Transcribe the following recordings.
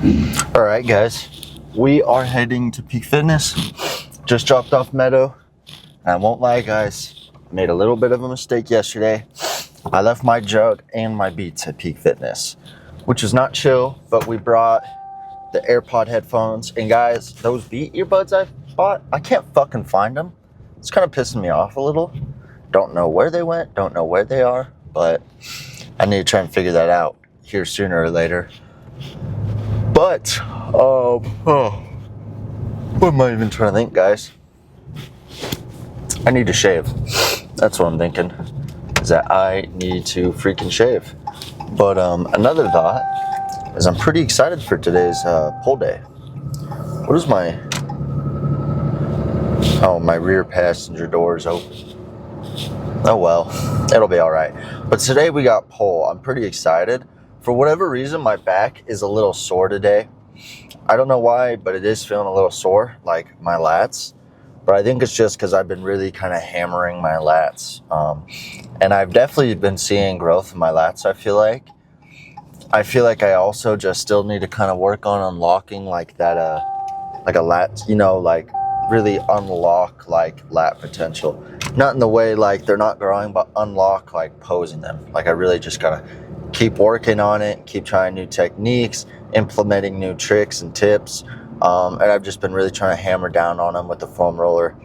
All right, guys, we are heading to Peak Fitness. Just dropped off Meadow. And I won't lie, guys, I made a little bit of a mistake yesterday. I left my jug and my Beats at Peak Fitness, which was not chill, but we brought the AirPod headphones. And guys, those Beat earbuds I bought, I can't fucking find them. It's kind of pissing me off a little. Don't know where they went, don't know where they are, but I need to try and figure that out here sooner or later. But, what am I even trying to think, guys? I need to shave. That's what I'm thinking, is that I need to freaking shave. But another thought is I'm pretty excited for today's pull day. What is my... Oh, my rear passenger door is open. Oh well, it'll be all right. But today we got pull. I'm pretty excited. For whatever reason, my back is a little sore today. I don't know why, but it is feeling a little sore, like my lats. But I think it's just because I've been really kind of hammering my lats. And I've definitely been seeing growth in my lats, I feel like. I also just still need to kind of work on unlocking like that, like a lat, like really unlock like lat potential. Not in the way like they're not growing, but unlock like posing them. Like I really just gotta keep working on it, keep trying new techniques, implementing new tricks and tips. And I've just been really trying to hammer down on them with the foam roller.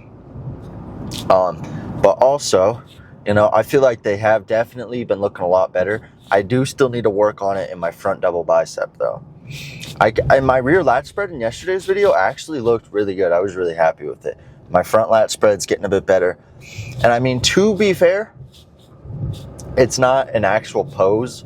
But also, I feel like they have definitely been looking a lot better. I do still need to work on it in my front double bicep though. And my rear lat spread in yesterday's video actually looked really good. I was really happy with it. My front lat spread's getting a bit better. And I mean, to be fair, it's not an actual pose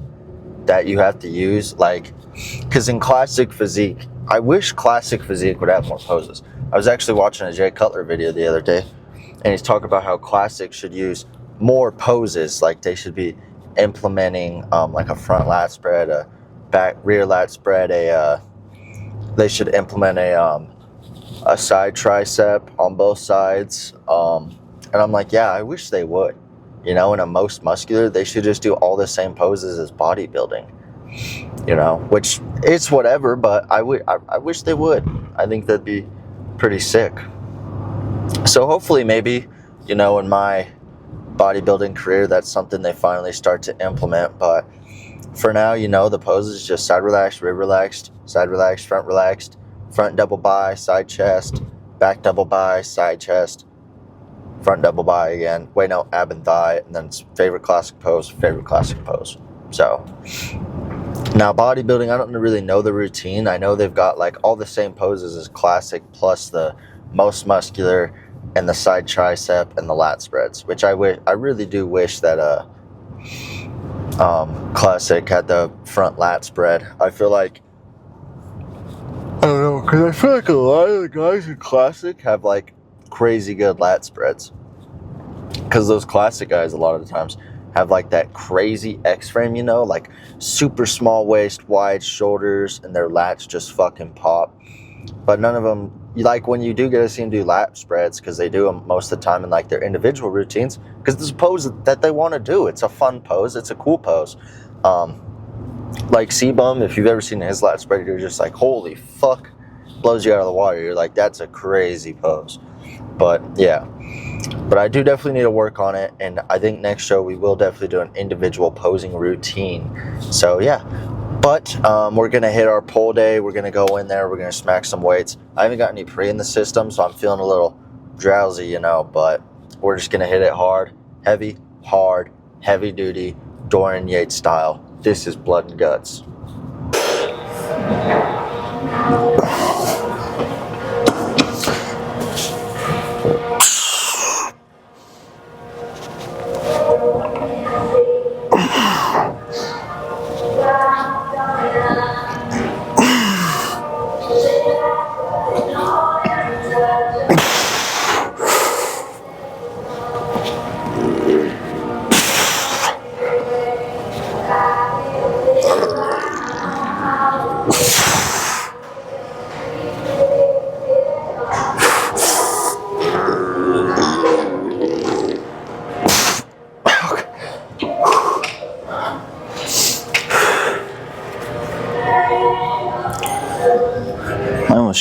that you have to use, because in classic physique, I wish classic physique would have more poses. I was actually watching a Jay Cutler video the other day, and he's talking about how classic should use more poses, like they should be implementing like a front lat spread, a back rear lat spread, they should implement a side tricep on both sides, and I'm like, yeah, I wish they would. In a most muscular, they should just do all the same poses as bodybuilding, which it's whatever, but I wish they would. I think that'd be pretty sick. So hopefully maybe, in my bodybuilding career, that's something they finally start to implement. But for now, the poses just side relaxed, rib relaxed, side relaxed, front double bi, side chest, back double bi, side chest, front double bi again. Wait, no, ab and thigh, and then favorite classic pose. So now bodybuilding, I don't really know the routine. I know they've got like all the same poses as classic, plus the most muscular and the side tricep and the lat spreads, which I really do wish that classic had the front lat spread. I feel like, I don't know, because I feel like a lot of the guys in classic have like crazy good lat spreads, because those classic guys a lot of the times have like that crazy X-frame, like super small waist, wide shoulders, and their lats just fucking pop. But none of them, like when you do get to see them do lat spreads, because they do them most of the time in like their individual routines, because this is a pose that they want to do. It's a fun pose, it's a cool pose. Like C-Bum, if you've ever seen his lat spread, you're just like, holy fuck, blows you out of the water. You're like, that's a crazy pose. But yeah, but I do definitely need to work on it, and I think next show we will definitely do an individual posing routine. So yeah, but we're gonna hit our pull day. We're gonna go in there, we're gonna smack some weights. I haven't got any pre in the system, so I'm feeling a little drowsy, but we're just gonna hit it hard heavy duty, Dorian Yates style. This is blood and guts.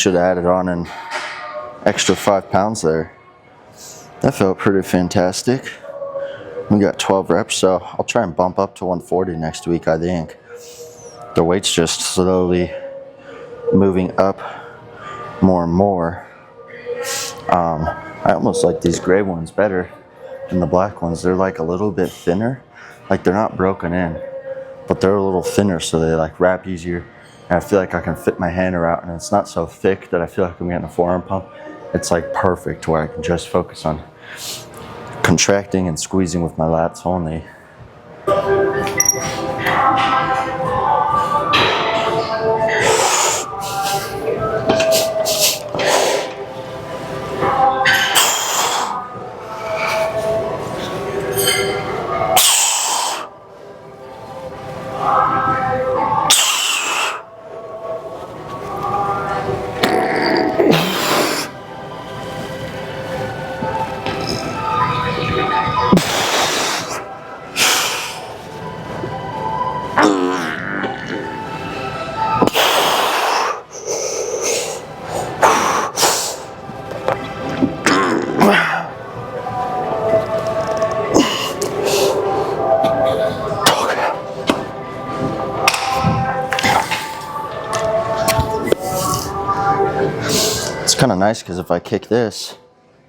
should have added on an extra 5 pounds there. That felt pretty fantastic. We got 12 reps, so I'll try and bump up to 140 next week, I think. The weight's just slowly moving up more and more. I almost like these gray ones better than the black ones. They're like a little bit thinner. Like they're not broken in, but they're a little thinner, so they like wrap easier. And I feel like I can fit my hand around, and it's not so thick that I feel like I'm getting a forearm pump. It's like perfect where I can just focus on contracting and squeezing with my lats only. It's kind of nice because if I kick this,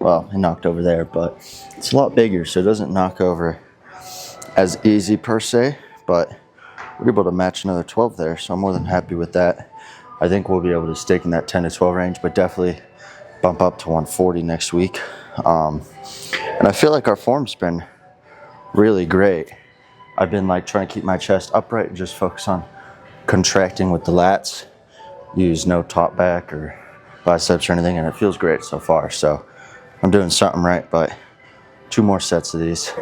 well, it knocked over there, but it's a lot bigger, so it doesn't knock over as easy per se, but we're able to match another 12 there, so I'm more than happy with that. I think we'll be able to stick in that 10 to 12 range, but definitely bump up to 140 next week. And I feel like our form's been really great. I've been like trying to keep my chest upright and just focus on contracting with the lats, use no top back or biceps or anything, and it feels great so far. So I'm doing something right, but 2 more sets of these.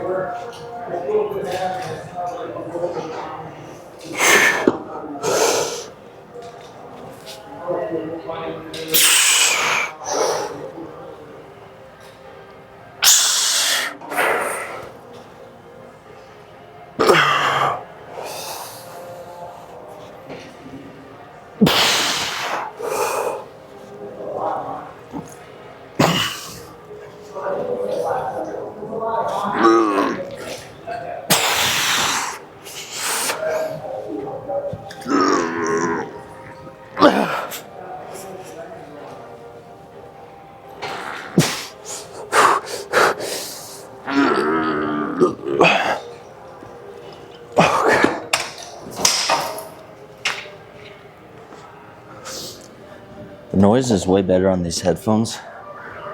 The noise is way better on these headphones,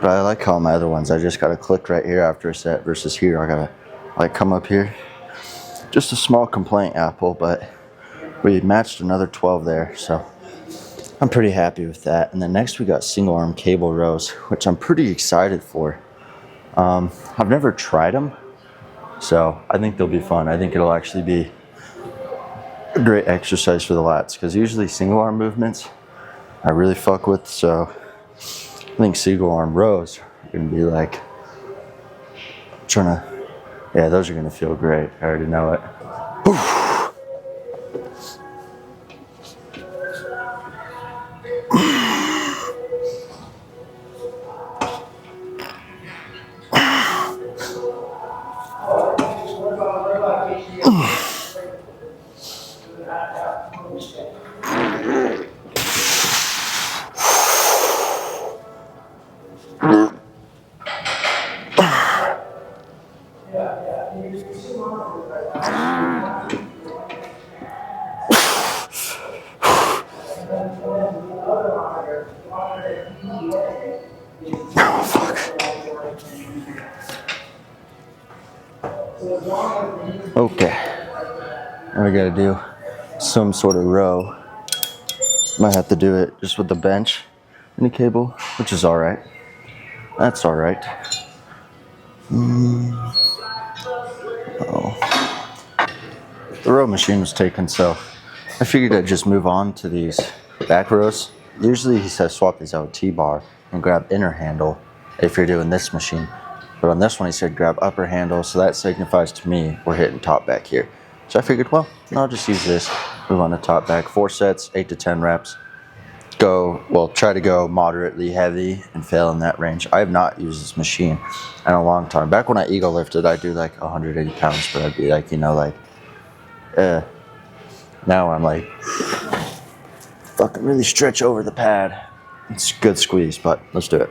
but I like how on my other ones I just gotta click right here after a set versus here I gotta like come up here. Just a small complaint, Apple, but we matched another 12 there, so I'm pretty happy with that. And then next we got single arm cable rows, which I'm pretty excited for. I've never tried them, so I think they'll be fun. I think it'll actually be a great exercise for the lats, because usually single arm movements I really fuck with, so I think single arm rows are gonna be like yeah, those are gonna feel great. I already know it. Okay, now we gotta do some sort of row. Might have to do it just with the bench and the cable, which is alright. That's alright. The row machine was taken, so I figured I'd just move on to these back rows. Usually he says swap these out with T-bar and grab inner handle if you're doing this machine. But on this one he said grab upper handle, so that signifies to me we're hitting top back here. So I figured, well, I'll just use this, move on to top back. 4 sets, 8 to 10 reps. try to go moderately heavy and fail in that range. I have not used this machine in a long time. Back when I ego lifted, I'd do like 180 pounds, but I'd be like, now I'm like, fucking really stretch over the pad. It's a good squeeze, but let's do it.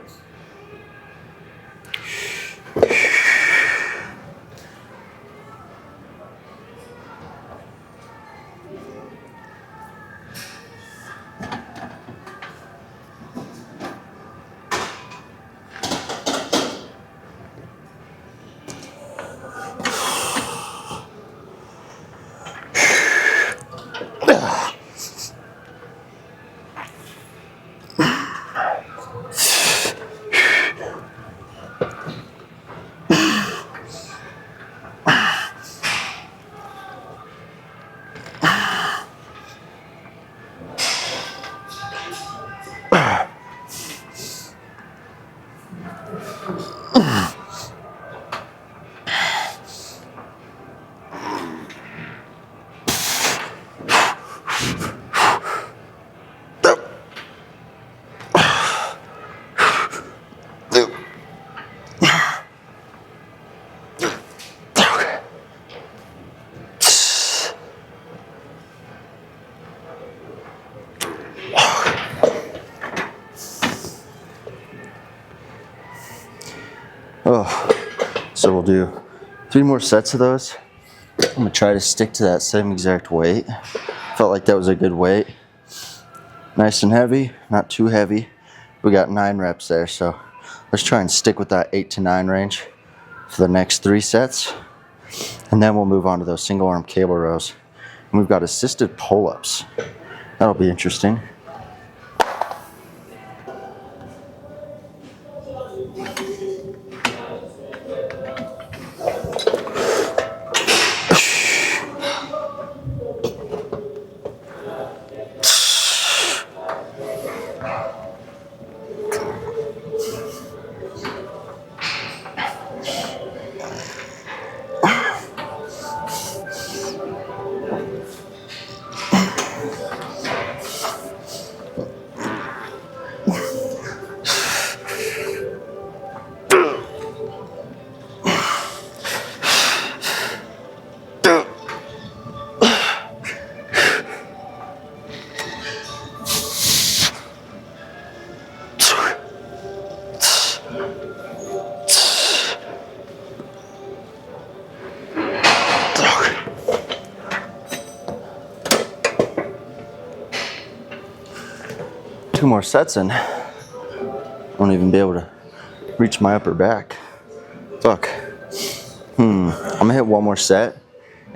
So we'll do 3 more sets of those. I'm gonna try to stick to that same exact weight. Felt like that was a good weight. Nice and heavy, not too heavy. We got 9 reps there, so let's try and stick with that 8 to 9 range for the next 3 sets. And then we'll move on to those single arm cable rows. And we've got assisted pull-ups. That'll be interesting. Two more sets and I won't even be able to reach my upper back. Fuck. I'm gonna hit 1 more set.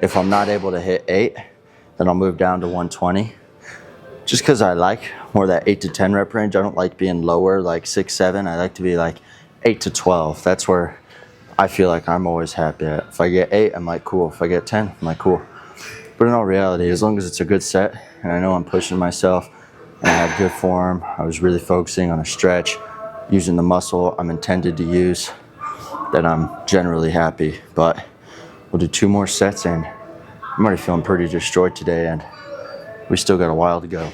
If I'm not able to hit 8, then I'll move down to 120. Just because I like more that 8 to 10 rep range. I don't like being lower, like 6, 7. I like to be like 8 to 12. That's where I feel like I'm always happy at. If I get 8, I'm like, cool. If I get 10, I'm like, cool. But in all reality, as long as it's a good set and I know I'm pushing myself and I have good form, I was really focusing on a stretch, using the muscle I'm intended to use, then I'm generally happy. But we'll do 2 more sets and I'm already feeling pretty destroyed today and we still got a while to go.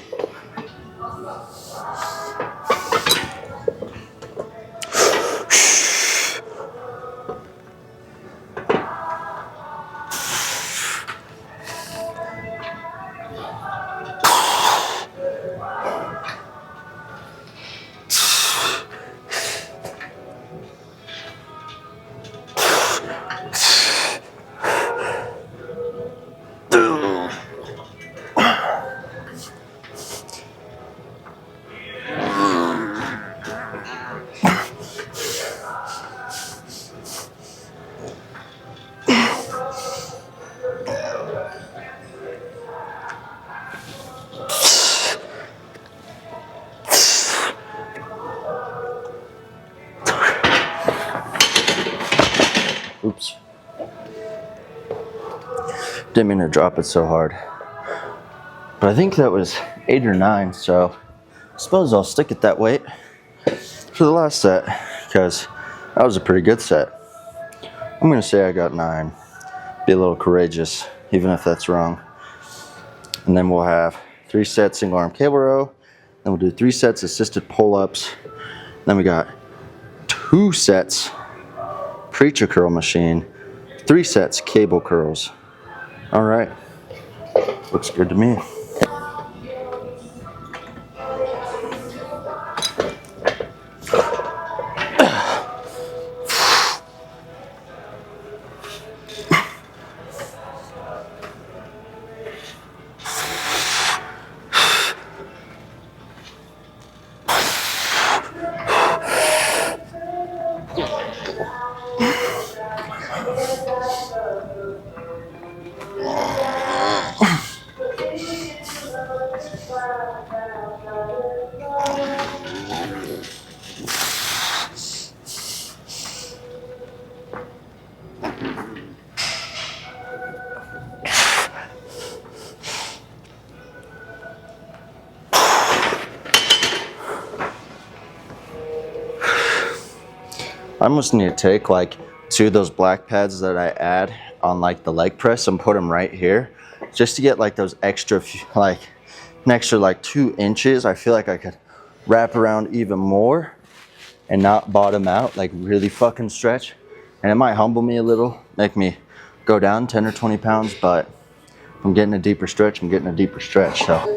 Oops. Didn't mean to drop it so hard. But I think that was 8 or 9, so I suppose I'll stick at that weight for the last set because that was a pretty good set. I'm gonna say I got 9. Be a little courageous, even if that's wrong. And then we'll have 3 sets single arm cable row, Then we'll do 3 sets assisted pull-ups. Then we got 2 sets preacher curl machine, 3 sets cable curls. All right, looks good to me. I almost need to take like 2 of those black pads that I add on like the leg press and put them right here, just to get like those extra, like an extra like 2 inches. I feel like I could wrap around even more and not bottom out, like really fucking stretch. And it might humble me a little, make me go down 10 or 20 pounds, but if I'm getting a deeper stretch, I'm getting a deeper stretch, so.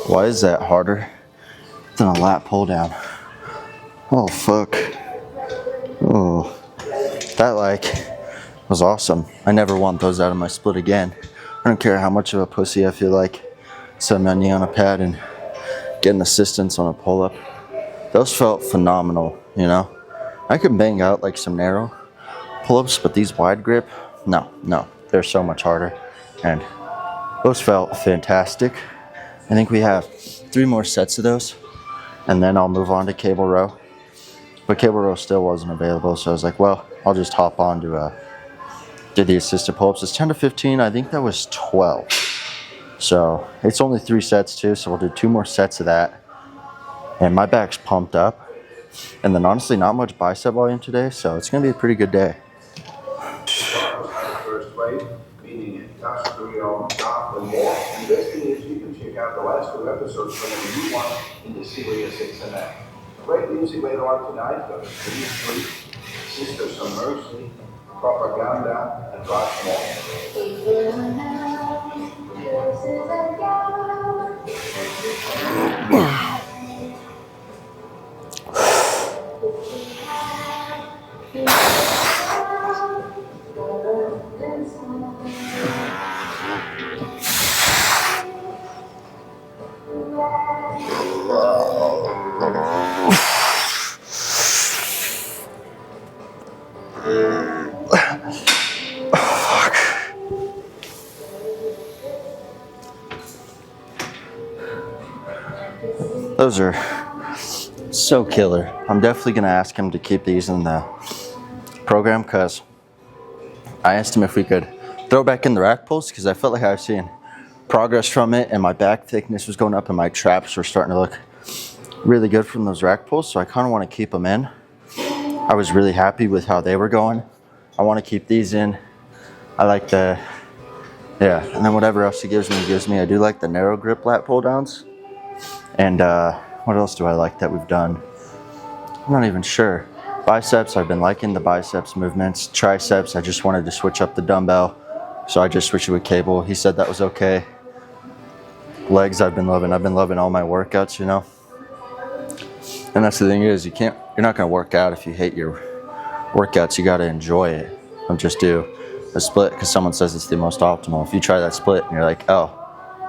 Why is that harder than a lat pull down? Oh fuck. Oh, that like was awesome. I never want those out of my split again. I don't care how much of a pussy I feel like submitting on a pad and getting assistance on a pull up. Those felt phenomenal, you know? I could bang out like some narrow pull ups, but these wide grip, no, they're so much harder. And those felt fantastic. I think we have 3 more sets of those, and then I'll move on to cable row. But cable row still wasn't available, so I was like, well, I'll just hop on to do the assisted pull-ups. It's 10 to 15. I think that was 12. So it's only 3 sets too, so we'll do 2 more sets of that. And my back's pumped up. And then honestly, not much bicep volume today, so it's gonna be a pretty good day. First wave, meaning it costs $3 or more. And best thing is you can check out the last 2 episodes whenever you want in the Sirius XM. Great music later on tonight, but Street, Sisters of Mercy, Propaganda, and lots Those are so killer. I'm definitely gonna ask him to keep these in the program, because I asked him if we could throw back in the rack pulls, because I felt like I was seeing progress from it and my back thickness was going up and my traps were starting to look really good from those rack pulls, so I kind of want to keep them in. I was really happy with how they were going. I want to keep these in. I like the, yeah, and then whatever else he gives me. I do like the narrow grip lat pull downs. And what else do I like that we've done? I'm not even sure. Biceps, I've been liking the biceps movements. Triceps, I just wanted to switch up the dumbbell, so I just switched it with cable. He said that was okay. Legs, I've been loving all my workouts, you know. And that's the thing is, you're not gonna work out if you hate your workouts. You gotta enjoy it. Don't just do a split because someone says it's the most optimal. If you try that split and you're like, oh,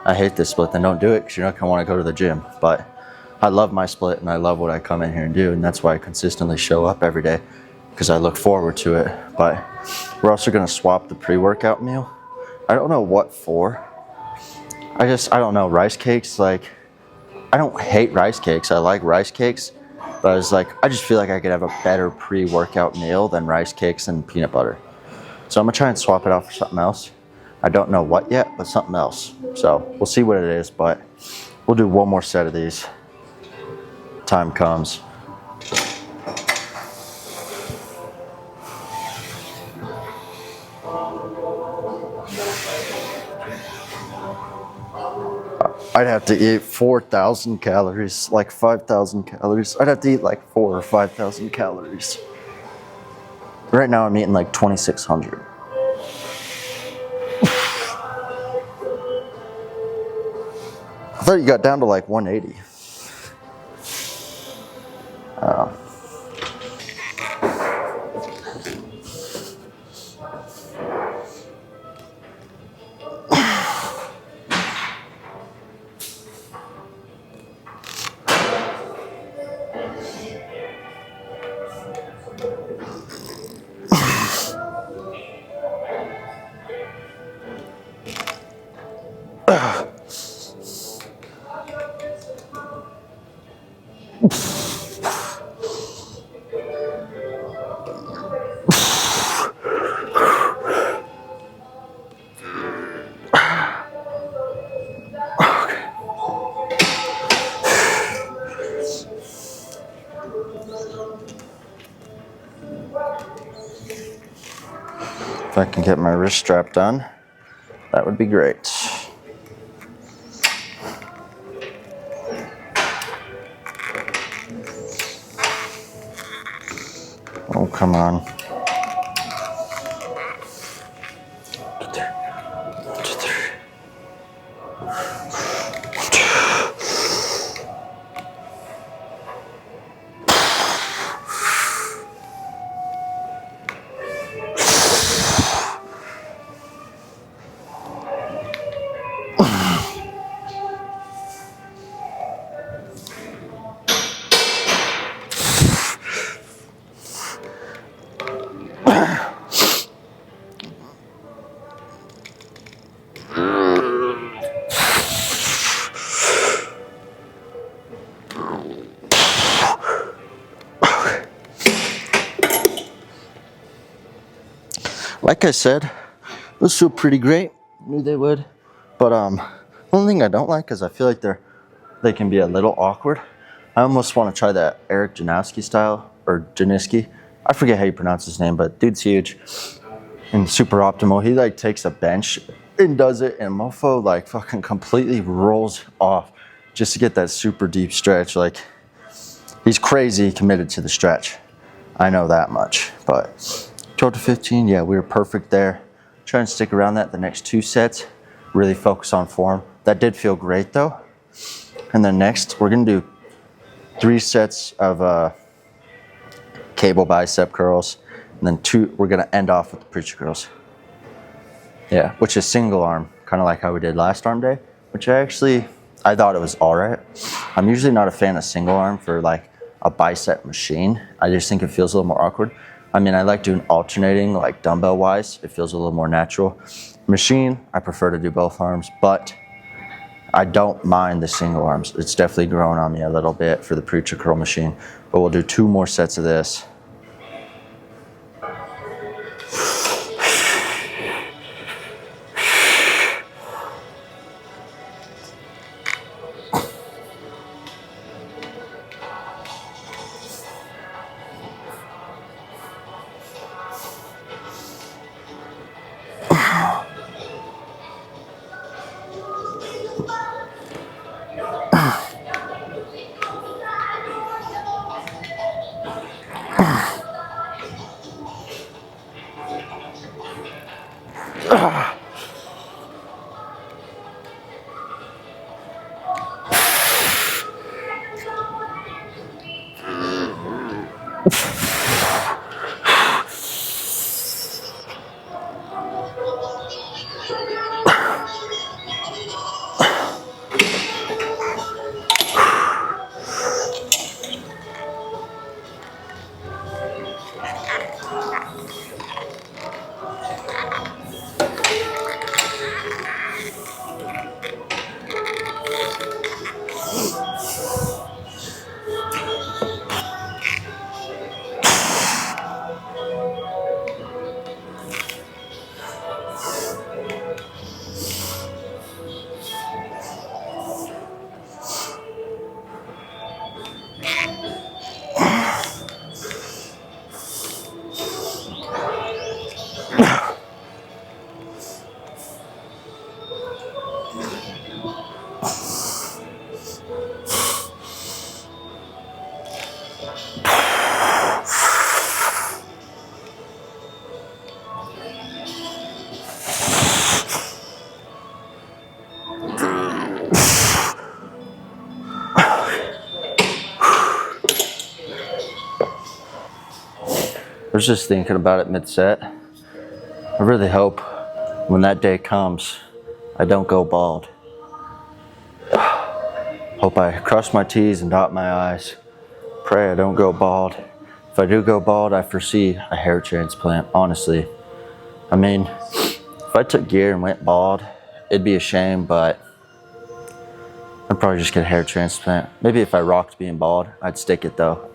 I hate this split, then don't do it because you're not gonna want to go to the gym. But I love my split and I love what I come in here and do, and that's why I consistently show up every day because I look forward to it. But we're also gonna swap the pre-workout meal. I don't know what for. I don't know, rice cakes, like, I don't hate rice cakes. I like rice cakes, but I was like, I just feel like I could have a better pre-workout meal than rice cakes and peanut butter. So I'm gonna try and swap it out for something else. I don't know what yet, but something else. So we'll see what it is, but we'll do one more set of these. Time comes. I'd have to eat 4,000 calories, like 5,000 calories. I'd have to eat like 4,000 or 5,000 calories. Right now I'm eating like 2,600. I thought you got down to like 180. If I can get my wrist strap done, that would be great. Oh, come on. Like I said, those feel pretty great. Knew they would. But one thing I don't like is I feel like they can be a little awkward. I almost want to try that Eric Janowski style, or Janiski. I forget how you pronounce his name, but dude's huge and super optimal. He like takes a bench and does it, and mofo like fucking completely rolls off just to get that super deep stretch. Like, he's crazy committed to the stretch. I know that much, but 12 to 15, yeah, we were perfect there. Try and stick around that the next 2 sets. Really focus on form. That did feel great though. And then next, we're gonna do 3 sets of cable bicep curls. And then 2, we're gonna end off with the preacher curls. Yeah, which is single arm, kind of like how we did last arm day, which I thought it was all right. I'm usually not a fan of single arm for like a bicep machine. I just think it feels a little more awkward. I mean, I like doing alternating, like dumbbell wise. It feels a little more natural. Machine, I prefer to do both arms, but I don't mind the single arms. It's definitely growing on me a little bit for the preacher curl machine, but we'll do 2 more sets of this. I was just thinking about it mid-set. I really hope when that day comes, I don't go bald. Hope I cross my T's and dot my I's. Pray I don't go bald. If I do go bald, I foresee a hair transplant, honestly. I mean, if I took gear and went bald, it'd be a shame, but I'd probably just get a hair transplant. Maybe if I rocked being bald, I'd stick it though.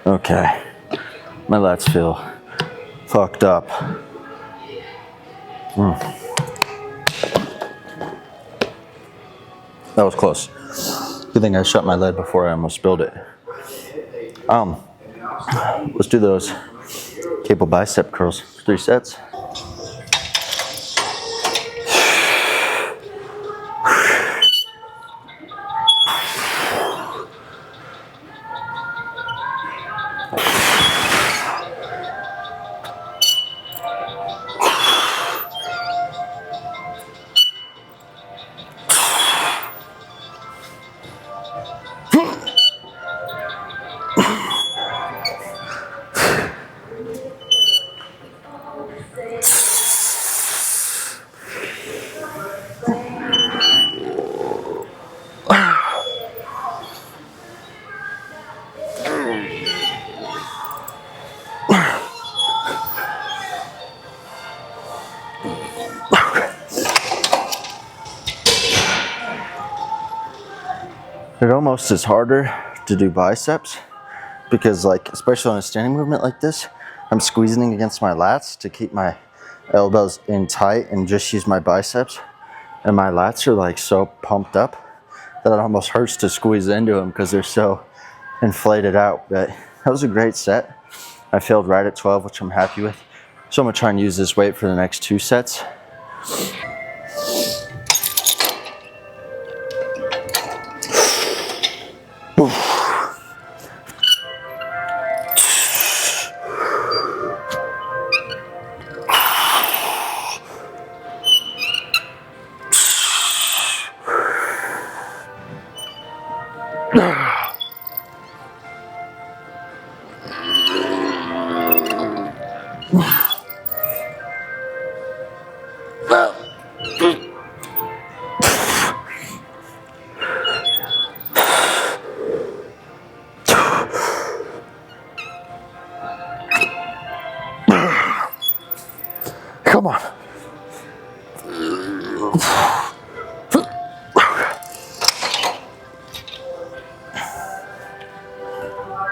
Okay, my lats feel fucked up. That was close. Good thing I shut my lid before I almost spilled it. Let's do those cable bicep curls. 3 sets. It almost is harder to do biceps because, like, especially on a standing movement like this, I'm squeezing against my lats to keep my elbows in tight and just use my biceps. And my lats are like so pumped up that it almost hurts to squeeze into them because they're so inflated out. But that was a great set. I failed right at 12, which I'm happy with. So I'm gonna try and use this weight for the next 2 sets. Come on.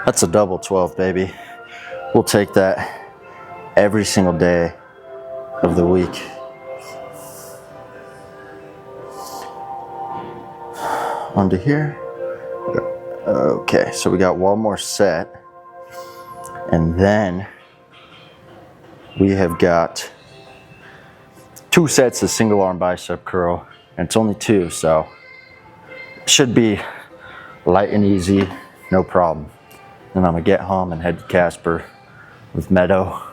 That's a double 12, baby. We'll take that every single day of the week. Onto here. Okay, so we got one more set. And then we have got 2 sets of single arm bicep curl. And it's only 2, so it should be light and easy, no problem. Then I'm gonna get home and head to Casper with Meadow.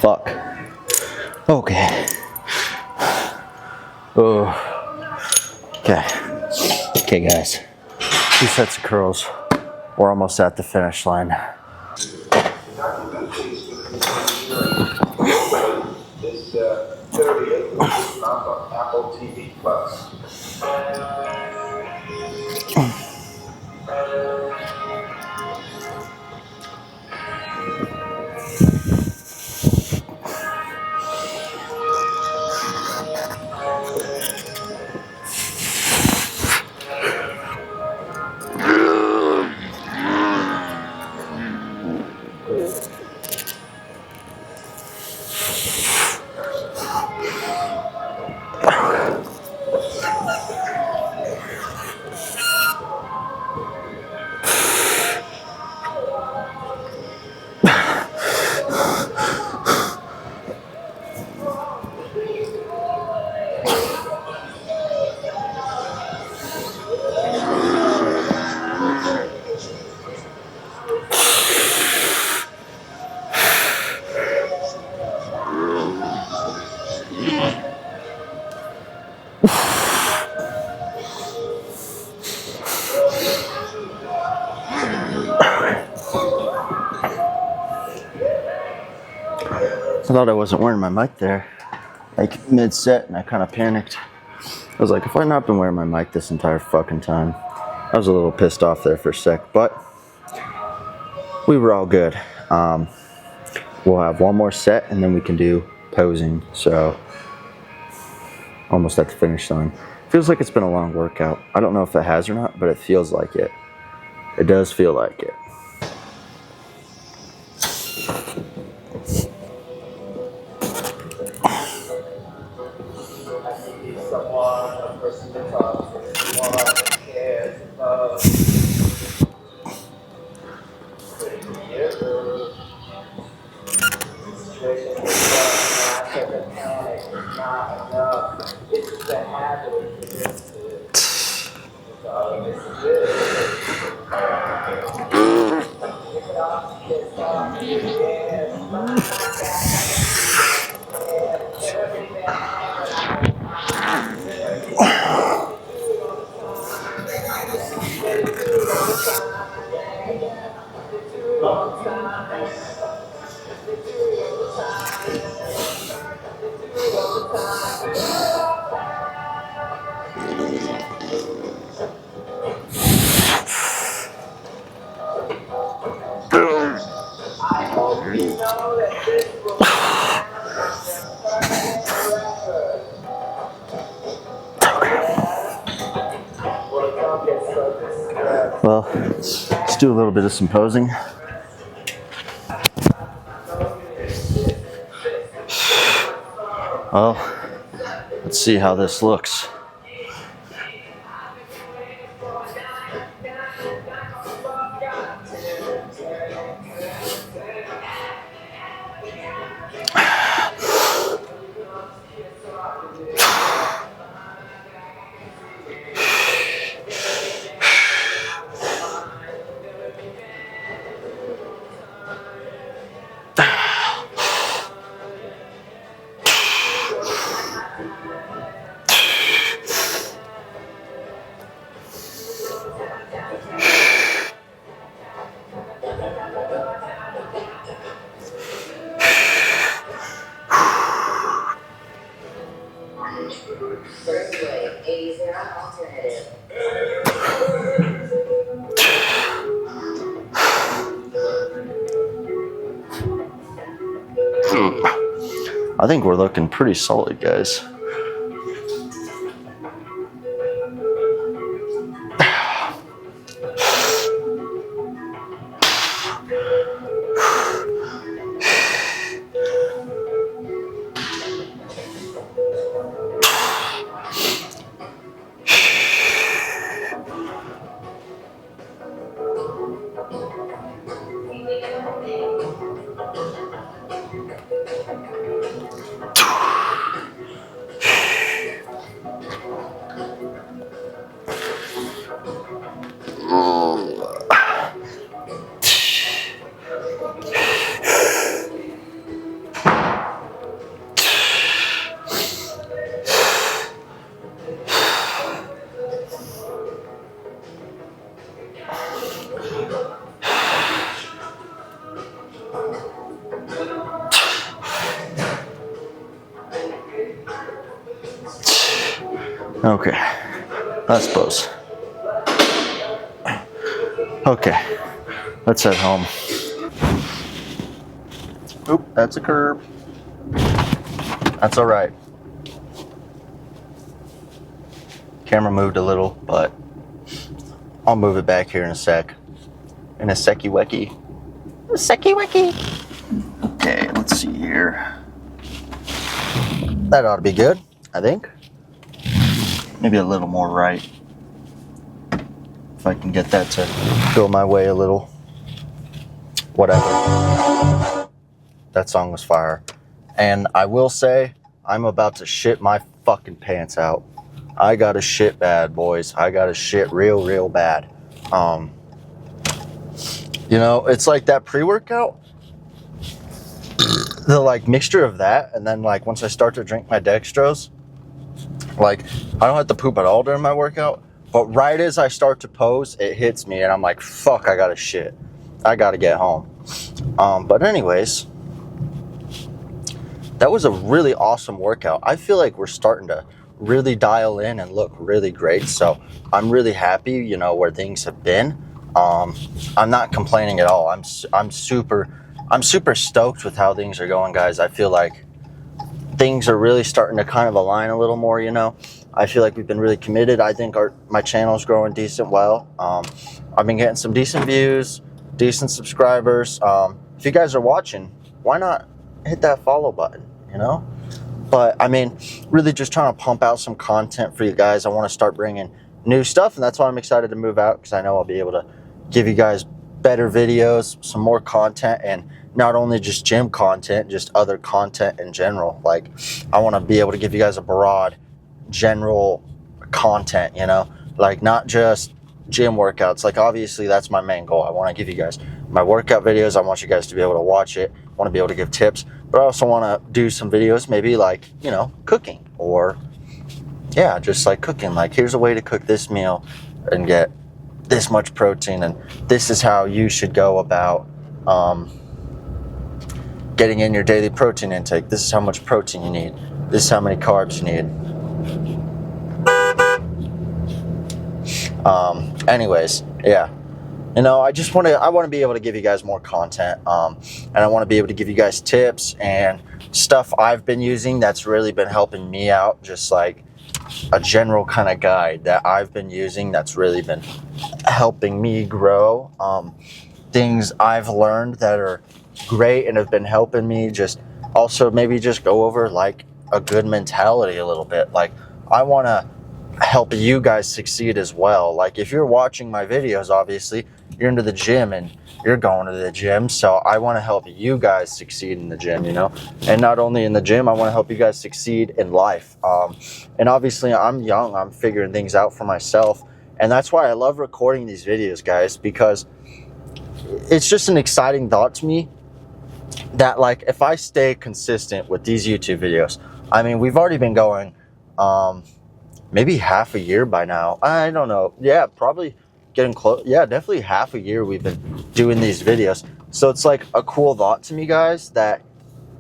Fuck. Okay. Oh. Okay. Okay, guys. 2 sets of curls. We're almost at the finish line. This 30th on Apple TV Plus. I thought I wasn't wearing my mic there, like mid-set, and I kind of panicked. I was like, if I've not been wearing my mic this entire fucking time. I was a little pissed off there for a sec, but we were all good. We'll have one more set, and then we can do posing, so almost at the finish line. Feels like it's been a long workout. I don't know if it has or not, but it feels like it. It does feel like it. Well, let's do a little bit of some posing. Well, let's see how this looks. First way, 80 alternative. I think we're looking pretty solid, guys. Okay, I suppose. Okay, let's head home. Oop, that's a curb. That's all right. Camera moved a little, but I'll move it back here in a sec. In a secky wecky. A secky wecky. Okay, let's see here. That ought to be good, I think. Maybe a little more right. If I can get that to go my way a little. Whatever. That song was fire. And I will say, I'm about to shit my fucking pants out. I gotta shit bad, boys. I gotta shit real, real bad. You know, it's like that pre-workout. The like mixture of that, and then like once I start to drink my dextrose, like I don't have to poop at all during my workout, but right as I start to pose, it hits me and I'm like, fuck, I gotta shit. I gotta get home. But anyways, that was a really awesome workout. I feel like we're starting to really dial in and look really great. So I'm really happy, you know, where things have been. I'm not complaining at all. I'm super stoked with how things are going, guys. I feel like things are really starting to kind of align a little more, you know. I feel like we've been really committed. I think my channel's growing decent well. I've been getting some decent views, decent subscribers. If you guys are watching, why not hit that follow button, you know? But I mean, really just trying to pump out some content for you guys. I want to start bringing new stuff, and that's why I'm excited to move out, because I know I'll be able to give you guys better videos, some more content, and not only just gym content, just other content in general. Like, I want to be able to give you guys a broad, general content, you know, like not just gym workouts. Like, obviously that's my main goal. I want to give you guys my workout videos. I want you guys to be able to watch it. I want to be able to give tips, but I also want to do some videos, maybe like, you know, cooking, or yeah, just like cooking. Like, here's a way to cook this meal and get this much protein, and this is how you should go about getting in your daily protein intake. This is how much protein you need. This is how many carbs you need. Anyways, yeah. You know, I want to be able to give you guys more content, and I want to be able to give you guys tips and stuff I've been using that's really been helping me out, just like a general kind of guide that I've been using that's really been helping me grow. Things I've learned that are great and have been helping me, just also maybe just go over like a good mentality a little bit. Like, I want to help you guys succeed as well. Like, if you're watching my videos, obviously you're into the gym and you're going to the gym, so I want to help you guys succeed in the gym, you know. And not only in the gym, I want to help you guys succeed in life. And obviously I'm young, I'm figuring things out for myself, and that's why I love recording these videos, guys, because it's just an exciting thought to me that, like, if I stay consistent with these YouTube videos, I mean, we've already been going maybe half a year by now. I don't know. Yeah, probably getting close. Yeah, definitely half a year we've been doing these videos. So it's like a cool thought to me, guys, that,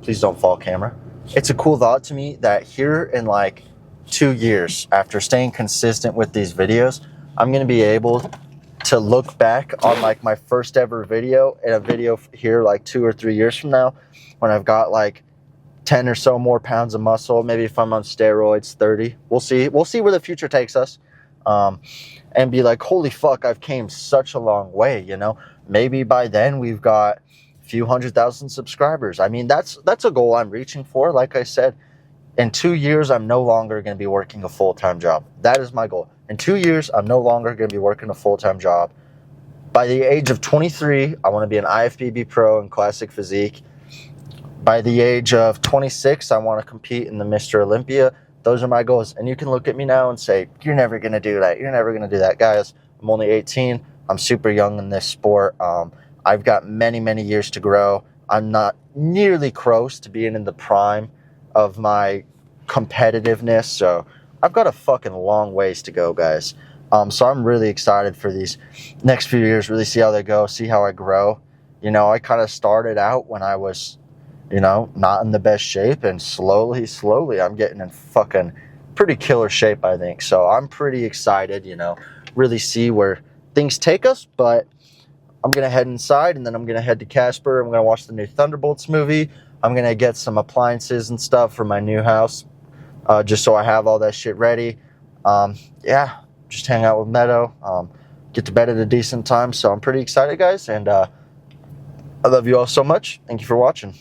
please don't fall camera. It's a cool thought to me that here in like 2 years, after staying consistent with these videos, I'm going to be able to look back on like my first ever video and a video here like 2 or 3 years from now when I've got like 10 or so more pounds of muscle. Maybe if I'm on steroids, 30. We'll see where the future takes us. And be like, holy fuck, I've came such a long way, you know? Maybe by then we've got a few 100,000 subscribers. I mean, that's a goal I'm reaching for. Like I said, in 2 years, I'm no longer going to be working a full-time job. That is my goal. In 2 years, I'm no longer going to be working a full-time job. By the age of 23, I want to be an IFBB pro in classic physique. By the age of 26, I want to compete in the Mr. Olympia. Those are my goals. And you can look at me now and say, you're never going to do that. You're never going to do that. Guys, I'm only 18. I'm super young in this sport. I've got many, many years to grow. I'm not nearly close to being in the prime of my competitiveness. So I've got a fucking long ways to go, guys. So I'm really excited for these next few years, really see how they go, see how I grow. You know, I kind of started out when I was, you know, not in the best shape, and slowly I'm getting in fucking pretty killer shape, I think. So I'm pretty excited, you know, really see where things take us. But I'm going to head inside, and then I'm going to head to Casper. I'm going to watch the new Thunderbolts movie. I'm going to get some appliances and stuff for my new house, just so I have all that shit ready. Yeah, just hang out with Meadow, get to bed at a decent time. So I'm pretty excited, guys, and I love you all so much. Thank you for watching.